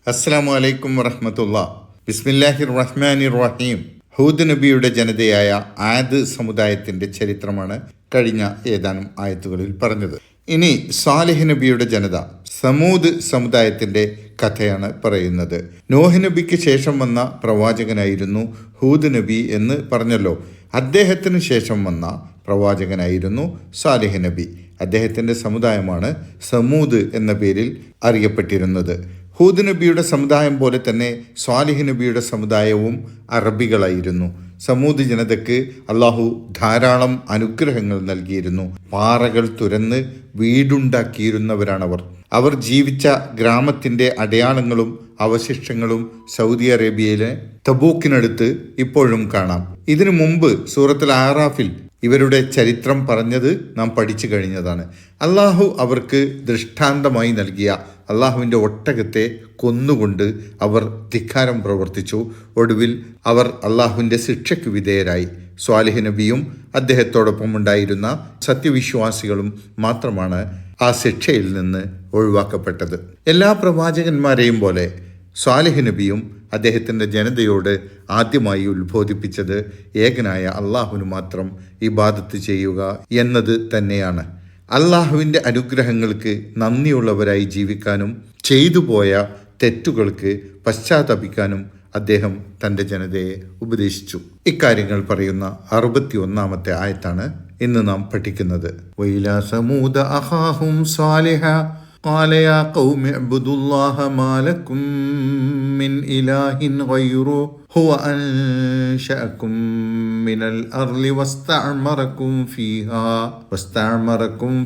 അസ്സലാമു അലൈക്കും വറഹ്മത്തുള്ളാഹി. ബിസ്മില്ലാഹിർ റഹ്മാനിർ റഹീം. ഹൂദ് നബിയുടെ ജനതയായ ആദ് സമുദായത്തിന്റെ ചരിത്രമാണ് കഴിഞ്ഞ ഏതാനും ആയത്തുകളിൽ പറഞ്ഞത്. ഇനി സാലിഹ് നബിയുടെ ജനത സമൂദ് സമുദായത്തിന്റെ കഥയാണ് പറയുന്നത്. നോഹ് നബിക്ക് ശേഷം വന്ന പ്രവാചകനായിരുന്നു ഹൂദ് നബി എന്ന് പറഞ്ഞല്ലോ. അദ്ദേഹത്തിന് ശേഷം വന്ന പ്രവാചകനായിരുന്നു സാലിഹ് നബി. അദ്ദേഹത്തിന്റെ സമുദായമാണ് സമൂദ് എന്ന പേരിൽ അറിയപ്പെട്ടിരുന്നത്. ഹൂദ് നബിയുടെ സമുദായം പോലെ തന്നെ സ്വാലിഹ് നബിയുടെ സമുദായവും അറബികളായിരുന്നു. സമൂദ് ജനതയ്ക്ക് അള്ളാഹു ധാരാളം അനുഗ്രഹങ്ങൾ നൽകിയിരുന്നു. പാറകൾ തുരന്ന് വീടുണ്ടാക്കിയിരുന്നവരാണവർ. അവർ ജീവിച്ച ഗ്രാമത്തിന്റെ അടയാളങ്ങളും അവശിഷ്ടങ്ങളും സൗദി അറേബ്യയിലെ തബൂക്കിനടുത്ത് ഇപ്പോഴും കാണാം. ഇതിനു മുമ്പ് സൂറത്തുൽ ആറാഫിൽ ഇവരുടെ ചരിത്രം പറഞ്ഞത് നാം പഠിച്ചു കഴിഞ്ഞതാണ്. അള്ളാഹു അവർക്ക് ദൃഷ്ടാന്തമായി നൽകിയ അള്ളാഹുവിൻ്റെ ഒട്ടകത്തെ കൊന്നുകൊണ്ട് അവർ ധിക്കാരം പ്രവർത്തിച്ചു. ഒടുവിൽ അവർ അള്ളാഹുവിൻ്റെ ശിക്ഷയ്ക്ക് വിധേയരായി. സ്വാലിഹ് നബിയും അദ്ദേഹത്തോടൊപ്പം ഉണ്ടായിരുന്ന സത്യവിശ്വാസികളും മാത്രമാണ് ആ ശിക്ഷയിൽ നിന്ന് ഒഴിവാക്കപ്പെട്ടത്. എല്ലാ പ്രവാചകന്മാരെയും പോലെ സ്വാലിഹ് നബിയും അദ്ദേഹത്തിൻ്റെ ജനതയോട് ആദ്യമായി ഉത്ബോധിപ്പിച്ചത് ഏകനായ അള്ളാഹുവിന് മാത്രം ഇബാദത്ത് ചെയ്യുക എന്നത് തന്നെയാണ്. അള്ളാഹുവിൻ്റെ അനുഗ്രഹങ്ങൾക്ക് നന്ദിയുള്ളവരായി ജീവിക്കാനും ചെയ്തുപോയ തെറ്റുകൾക്ക് പശ്ചാത്തപിക്കാനും അദ്ദേഹം തൻ്റെ ജനതയെ ഉപദേശിച്ചു. ഇക്കാര്യങ്ങൾ പറയുന്ന 61-ാമത്തെ ആയത്താണ് ഇന്ന് നാം പഠിക്കുന്നത്. വൈലാ സമൂദ അഖാഹും സാലിഹ قال يا قوم اعبدوا الله ما لكم من إله غيره هو أنشأكم من الأرض واستعمركم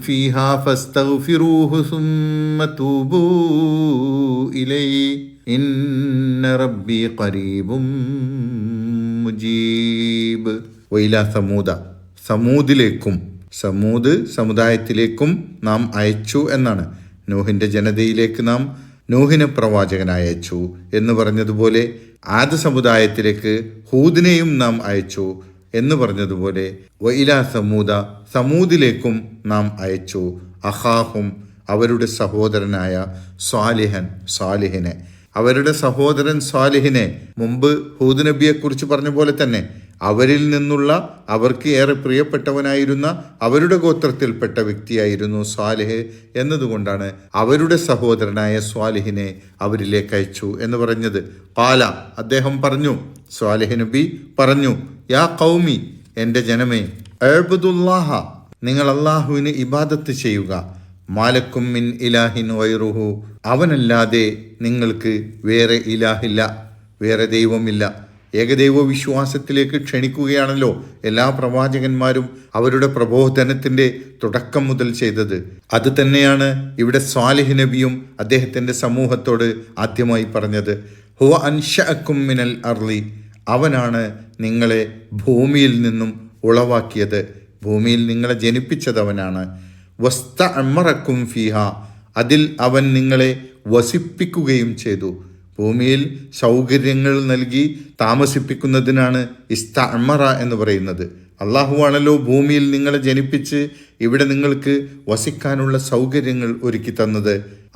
فيها فاستغفروه ثم توبوا إليه إن ربي قريب مجيب. وإلى ثمود സമൂദ് സമുദായത്തിലേക്കും നാം അയച്ചു എന്നാണ്. നോഹിന്റെ ജനതയിലേക്ക് നാം നോഹിനെ പ്രവാചകനായി അയച്ചു എന്ന് പറഞ്ഞതുപോലെ ആദ് സമുദായത്തിലേക്ക് ഹൂദിനെയും നാം അയച്ചു എന്ന് പറഞ്ഞതുപോലെ വഇലാ സമൂദിലേക്കും നാം അയച്ചു അഖാഹും അവരുടെ സഹോദരനായ സാലിഹിനെ. അവരുടെ സഹോദരൻ സാലിഹിനെ മുമ്പ് ഹൂദ് നബിയെക്കുറിച്ച് പറഞ്ഞ പോലെ തന്നെ അവരിൽ നിന്നുള്ള അവർക്ക് ഏറെ പ്രിയപ്പെട്ടവനായിരുന്ന അവരുടെ ഗോത്രത്തിൽപ്പെട്ട വ്യക്തിയായിരുന്നു സ്വാലിഹ് എന്നതുകൊണ്ടാണ് അവരുടെ സഹോദരനായ സ്വാലിഹിനെ അവരിലേക്ക് അയച്ചു എന്ന് പറഞ്ഞത്. ഖാല അദ്ദേഹം പറഞ്ഞു, സ്വാലിഹ് നബി പറഞ്ഞു, യാ ഖൗമി എൻ്റെ ജനമേ, അഅ്ബുദുല്ലാഹ നിങ്ങൾ അള്ളാഹുവിന് ഇബാദത്ത് ചെയ്യുക, മാലക്കും മിൻ ഇലാഹിൻ ഗൈറുഹു അവനല്ലാതെ നിങ്ങൾക്ക് വേറെ ഇലാഹില്ല, വേറെ ദൈവമില്ല. ഏകദൈവ വിശ്വാസത്തിലേക്ക് ക്ഷണിക്കുകയാണല്ലോ എല്ലാ പ്രവാചകന്മാരും അവരുടെ പ്രബോധനത്തിന്റെ തുടക്കം മുതൽ ചെയ്തത്. അത് തന്നെയാണ് ഇവിടെ സ്വാലിഹ് നബിയും അദ്ദേഹത്തിന്റെ സമൂഹത്തോട് ആദ്യമായി പറഞ്ഞത്. ഹുവ അൻശഅക്കും മിനൽ അർളി അവനാണ് നിങ്ങളെ ഭൂമിയിൽ നിന്നും ഉളവാക്കിയത്, ഭൂമിയിൽ നിങ്ങളെ ജനിപ്പിച്ചതവനാണ്. വസ്തഅമറക്കും ഫീഹ അതിൽ അവൻ നിങ്ങളെ വസിപ്പിക്കുകയും ചെയ്തു. ഭൂമിയിൽ സൗകര്യങ്ങൾ നൽകി താമസിപ്പിക്കുന്നതിനാണ് ഇസ്തഅമറ എന്ന് പറയുന്നത്. അള്ളാഹുവാണല്ലോ ഭൂമിയിൽ നിങ്ങളെ ജനിപ്പിച്ച് ഇവിടെ നിങ്ങൾക്ക് വസിക്കാനുള്ള സൗകര്യങ്ങൾ ഒരുക്കി തന്നത്.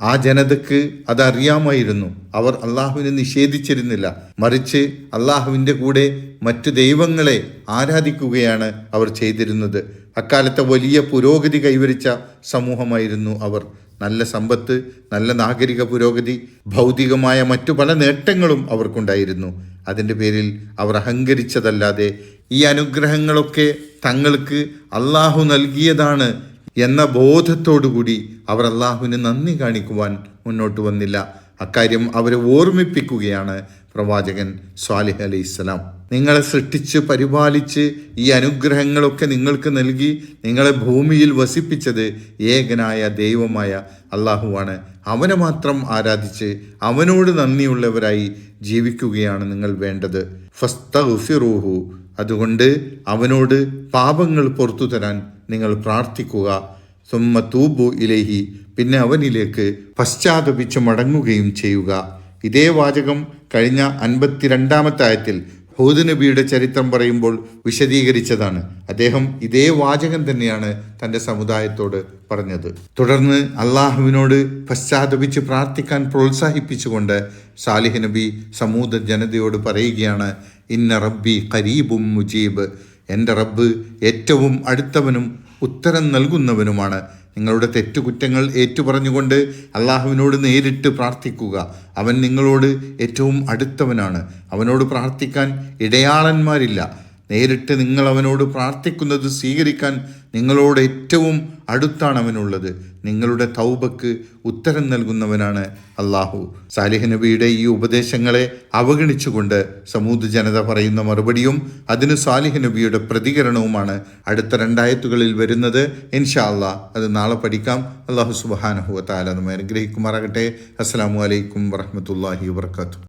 ആ ജനതക്ക് അതറിയാമായിരുന്നു. അവർ അള്ളാഹുവിനെ നിഷേധിച്ചിരുന്നില്ല, മറിച്ച് അള്ളാഹുവിൻ്റെ കൂടെ മറ്റു ദൈവങ്ങളെ ആരാധിക്കുകയാണ് അവർ ചെയ്തിരുന്നത്. അക്കാലത്തെ വലിയ പുരോഗതി കൈവരിച്ച സമൂഹമായിരുന്നു അവർ. നല്ല സമ്പത്ത്, നല്ല നാഗരിക പുരോഗതി, ഭൗതികമായ മറ്റു പല നേട്ടങ്ങളും അവർക്കുണ്ടായിരുന്നു. അതിൻ്റെ പേരിൽ അവർ അഹങ്കരിച്ചതല്ലാതെ ഈ അനുഗ്രഹങ്ങളൊക്കെ തങ്ങൾക്ക് അള്ളാഹു നൽകിയതാണ് എന്ന ബോധത്തോടുകൂടി അവർ അള്ളാഹുവിന് നന്ദി കാണിക്കുവാൻ മുന്നോട്ട് വന്നില്ല. അക്കാര്യം അവരെ ഓർമ്മിപ്പിക്കുകയാണ് പ്രവാചകൻ സ്വാലിഹ് അലൈഹിസ്സലാം. നിങ്ങളെ സൃഷ്ടിച്ച് പരിപാലിച്ച് ഈ അനുഗ്രഹങ്ങളൊക്കെ നിങ്ങൾക്ക് നൽകി നിങ്ങളെ ഭൂമിയിൽ വസിപ്പിച്ചത് ഏകനായ ദൈവമായ അള്ളാഹുവാണ്. അവനെ മാത്രം ആരാധിച്ച് അവനോട് നന്ദിയുള്ളവരായി ജീവിക്കുകയാണ് നിങ്ങൾ വേണ്ടത്. ഫസ്തഗ്ഫിറൂഹു അതുകൊണ്ട് അവനോട് പാപങ്ങൾ പുറത്തു തരാൻ നിങ്ങൾ പ്രാർത്ഥിക്കുക. സുമ്മ തൂബു ഇലൈഹി പിന്നെ അവനിലേക്ക് പശ്ചാത്തപിച്ച് മടങ്ങുകയും ചെയ്യുക. ഇതേ വാചകം കഴിഞ്ഞ 52-ാമത്തെ ആയത്തിൽ ഹൂദ് നബിയുടെ ചരിത്രം പറയുമ്പോൾ വിശദീകരിച്ചതാണ്. അദ്ദേഹം ഇതേ വാചകം തന്നെയാണ് തൻ്റെ സമുദായത്തോട് പറഞ്ഞത്. തുടർന്ന് അള്ളാഹുവിനോട് പശ്ചാത്തപിച്ച് പ്രാർത്ഥിക്കാൻ പ്രോത്സാഹിപ്പിച്ചുകൊണ്ട് സാലിഹ് നബി സമൂദ ജനതയോട് പറയുകയാണ്, ഇന്ന റബ്ബി ഖരീബും മുജീബ്, എൻ്റെ റബ്ബ് ഏറ്റവും അടുത്തവനും ഉത്തരം നൽകുന്നവനുമാണ്. നിങ്ങളുടെ തെറ്റുകുറ്റങ്ങൾ ഏറ്റുപറഞ്ഞുകൊണ്ട് അള്ളാഹുവിനോട് നേരിട്ട് പ്രാർത്ഥിക്കുക. അവൻ നിങ്ങളോട് ഏറ്റവും അടുത്തവനാണ്. അവനോട് പ്രാർത്ഥിക്കാൻ ഇടയാളന്മാരില്ല. നേരിട്ട് നിങ്ങൾ അവനോട് പ്രാർത്ഥിക്കുന്നത് സ്വീകരിക്കാൻ നിങ്ങളോട് ഏറ്റവും അടുത്താണ് അവനുള്ളത്. നിങ്ങളുടെ തൗബക്ക് ഉത്തരം നൽകുന്നവനാണ് അള്ളാഹു. സാലിഹ് നബിയുടെ ഈ ഉപദേശങ്ങളെ അവഗണിച്ചുകൊണ്ട് സമൂദ് ജനത പറയുന്ന മറുപടിയും അതിന് സാലിഹ് നബിയുടെ പ്രതികരണവുമാണ് അടുത്ത 2 ആയത്തുകളിൽ വരുന്നത്. ഇൻഷാ അള്ളാഹ് അത് നാളെ പഠിക്കാം. അള്ളാഹു സുബ്ഹാനഹു വ തആല നമ്മെ അനുഗ്രഹിക്കുമാറാകട്ടെ. അസ്സലാമു അലൈക്കും വറഹ്മത്തുള്ളാഹി വബറകാതുഹു.